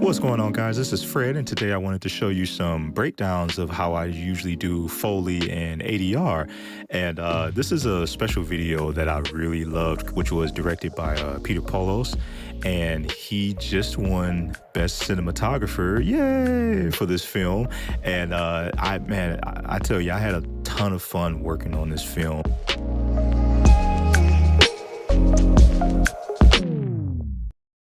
What's going on, guys? This is Fred, and today I wanted to show you some breakdowns of how I usually do Foley and ADR. And this is a special video that I really loved, which was directed by Peter Paulos, and he just won Best Cinematographer, yay, for this film. And I tell you, I had a ton of fun working on this film.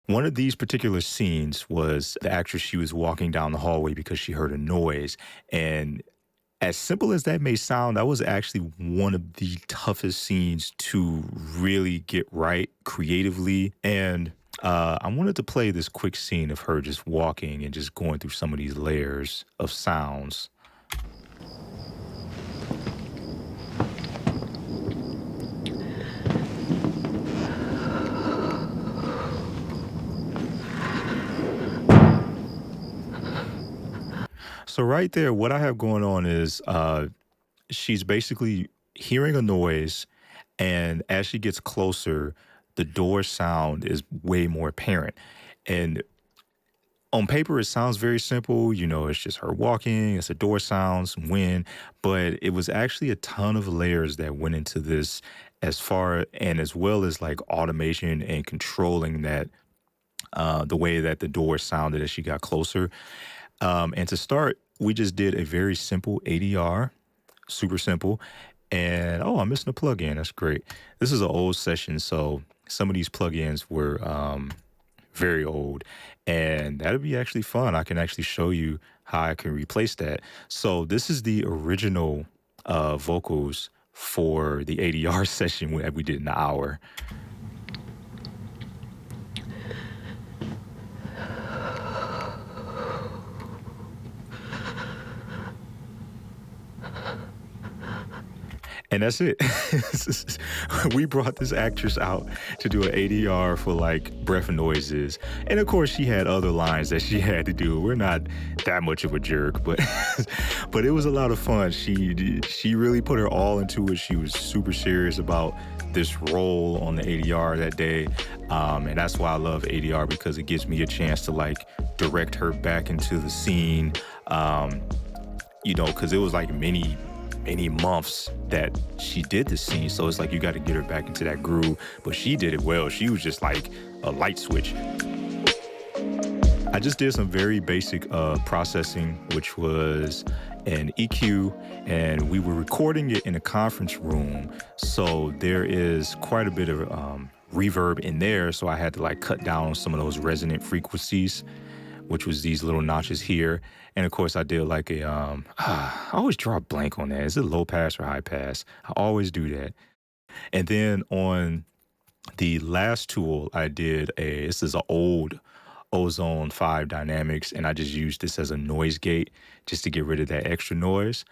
One of these particular scenes was the actress, she was walking down the hallway because she heard a noise. And as simple as that may sound, that was actually one of the toughest scenes to really get right creatively. And I wanted to play this quick scene of her just walking and just going through some of these layers of sounds. So right there, what I have going on is she's basically hearing a noise, and as she gets closer, the door sound is way more apparent. And on paper, it sounds very simple. You know, it's just her walking, it's a door sound, some wind, but it was actually a ton of layers that went into this as far and as well as like automation and controlling that the way that the door sounded as she got closer. And to start, we just did a very simple ADR, super simple. And oh, I'm missing a plugin. That's great. This is an old session, so some of these plugins were very old, and that'll be actually fun. I can actually show you how I can replace that. So this is the original vocals for the ADR session that we did in the hour. And that's it. We brought this actress out to do an ADR for like breath noises. And of course, she had other lines that she had to do. We're not that much of a jerk, but but it was a lot of fun. She really put her all into it. She was super serious about this role on the ADR that day. And that's why I love ADR, because it gives me a chance to like direct her back into the scene. You know, because it was like many months that she did this scene. So it's like you got to get her back into that groove. But she did it well. She was just like a light switch. I just did some very basic processing, which was an EQ, and we were recording it in a conference room. So there is quite a bit of reverb in there. So I had to like cut down on some of those resonant frequencies, which was these little notches here. And of course I did like a, I always draw a blank on that. Is it low pass or high pass? I always do that. And then on the last tool I did this is an old Ozone 5 Dynamics, and I just used this as a noise gate just to get rid of that extra noise.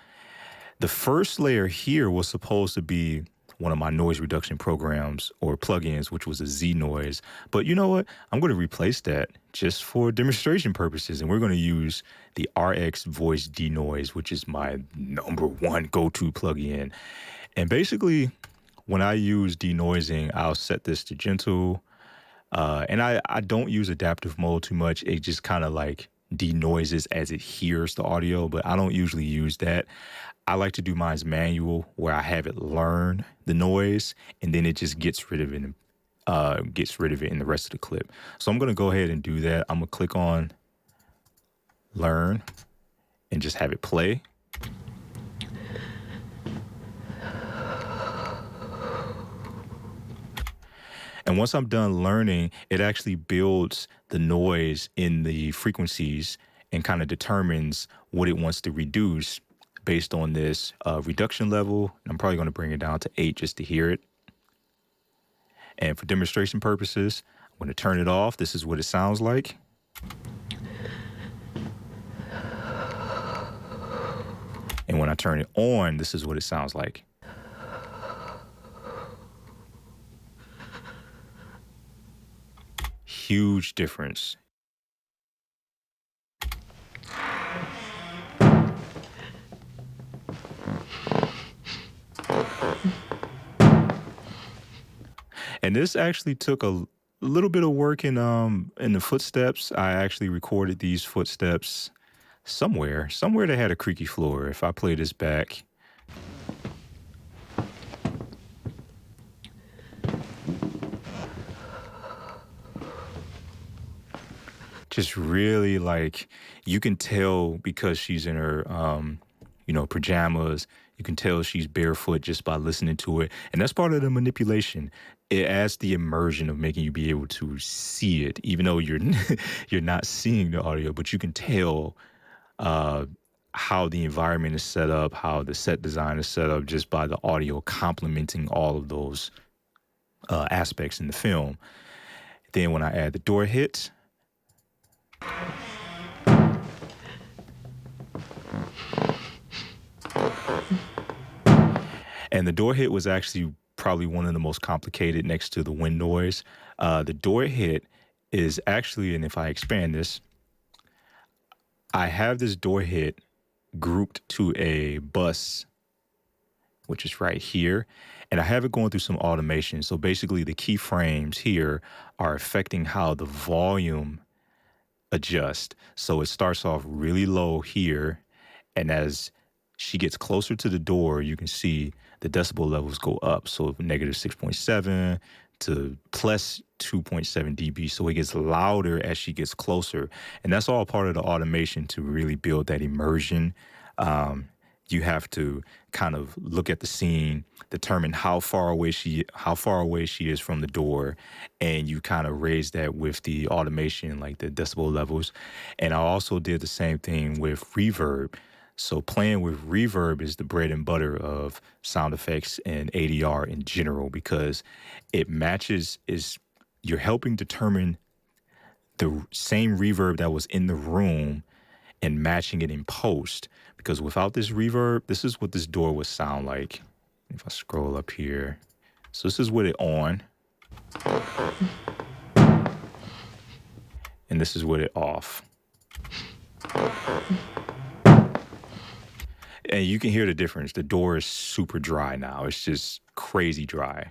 The first layer here was supposed to be one of my noise reduction programs or plugins, which was a Z noise. But you know what? I'm going to replace that just for demonstration purposes. And we're going to use the RX Voice Denoise, which is my #1 go-to plugin. And basically, when I use denoising, I'll set this to gentle. And I don't use adaptive mode too much. It just kind of like denoises as it hears the audio, but I don't usually use that. I like to do mine as manual, where I have it learn the noise, and then it just gets rid of it in the rest of the clip. So I'm gonna go ahead and do that. I'm gonna click on learn and just have it play. And once I'm done learning, it actually builds the noise in the frequencies and kind of determines what it wants to reduce based on this reduction level. I'm probably going to bring it down to 8 just to hear it. And for demonstration purposes, I'm going to turn it off. This is what it sounds like. And when I turn it on, this is what it sounds like. Huge difference. And this actually took a little bit of work in the footsteps. I actually recorded these footsteps somewhere that had a creaky floor. If I play this back, just really like you can tell because she's in her pajamas. You can tell she's barefoot just by listening to it, and that's part of the manipulation. It adds the immersion of making you be able to see it, even though you're you're not seeing the audio, but you can tell uh, how the environment is set up, how the set design is set up, just by the audio complementing all of those aspects in the film. Then when I add the door hit, and the door hit was actually probably one of the most complicated next to the wind noise. The door hit is actually, and if I expand this, I have this door hit grouped to a bus, which is right here. And I have it going through some automation. So basically the keyframes here are affecting how the volume adjusts. So it starts off really low here. And as she gets closer to the door, you can see the decibel levels go up. So negative 6.7 to plus 2.7 dB. So it gets louder as she gets closer. And that's all part of the automation to really build that immersion. You have to kind of look at the scene, determine how far away she is from the door, and you kind of raise that with the automation, like the decibel levels. And I also did the same thing with reverb. So playing with reverb is the bread and butter of sound effects and ADR in general, because it matches you're helping determine the same reverb that was in the room and matching it in post. Because without this reverb, this is what this door would sound like. If I scroll up here. So this is with it on. And this is with it off. And you can hear the difference. The door is super dry now. It's just crazy dry.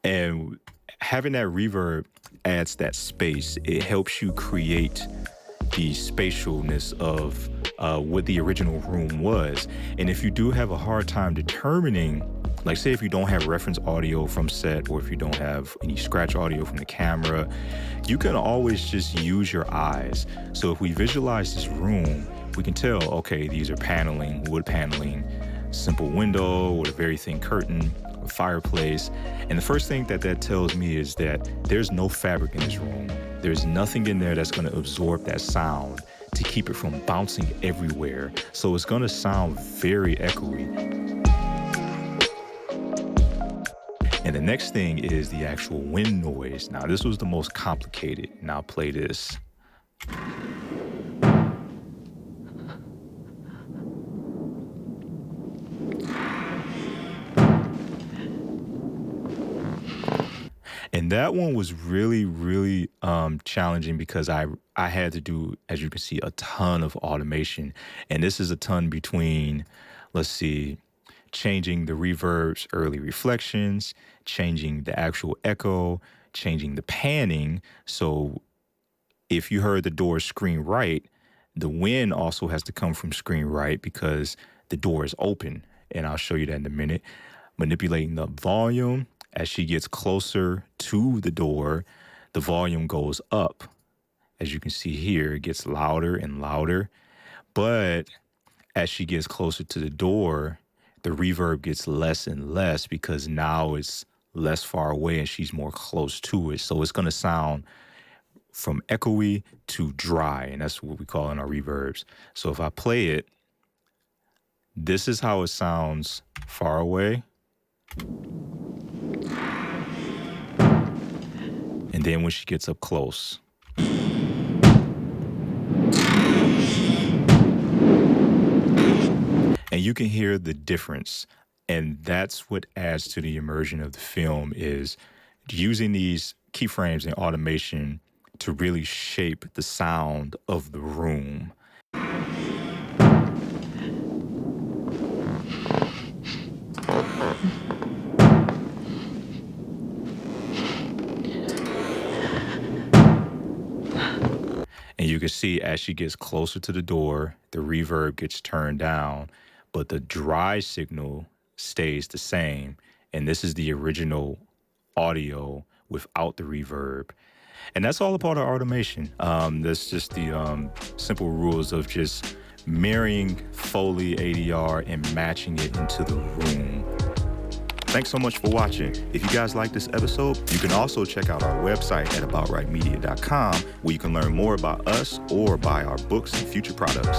And having that reverb adds that space. It helps you create the spatialness of what the original room was. And if you do have a hard time determining, like say if you don't have reference audio from set, or if you don't have any scratch audio from the camera, you can always just use your eyes. So if we visualize this room, we can tell, okay, these are paneling, wood paneling, simple window with a very thin curtain, a fireplace. And the first thing that tells me is that there's no fabric in this room. There's nothing in there that's going to absorb that sound to keep it from bouncing everywhere. So it's going to sound very echoey. And the next thing is the actual wind noise. Now, this was the most complicated. Now, I'll play this. And that one was really, really challenging because I had to do, as you can see, a ton of automation. And this is a ton between, let's see, changing the reverb's early reflections, changing the actual echo, changing the panning. So if you heard the door screen right, the wind also has to come from screen right because the door is open. And I'll show you that in a minute. Manipulating the volume. As she gets closer to the door, the volume goes up. As you can see here, it gets louder and louder. But as she gets closer to the door, the reverb gets less and less because now it's less far away and she's more close to it. So it's going to sound from echoey to dry, and that's what we call in our reverbs. So if I play it, this is how it sounds far away. And then when she gets up close. And you can hear the difference. And that's what adds to the immersion of the film, is using these keyframes and automation to really shape the sound of the room. And you can see as she gets closer to the door, the reverb gets turned down, but the dry signal stays the same. And this is the original audio without the reverb. And that's all a part of automation. That's just the simple rules of just marrying Foley ADR and matching it into the room. Thanks so much for watching. If you guys like this episode, you can also check out our website at aboutrightmedia.com, where you can learn more about us or buy our books and future products.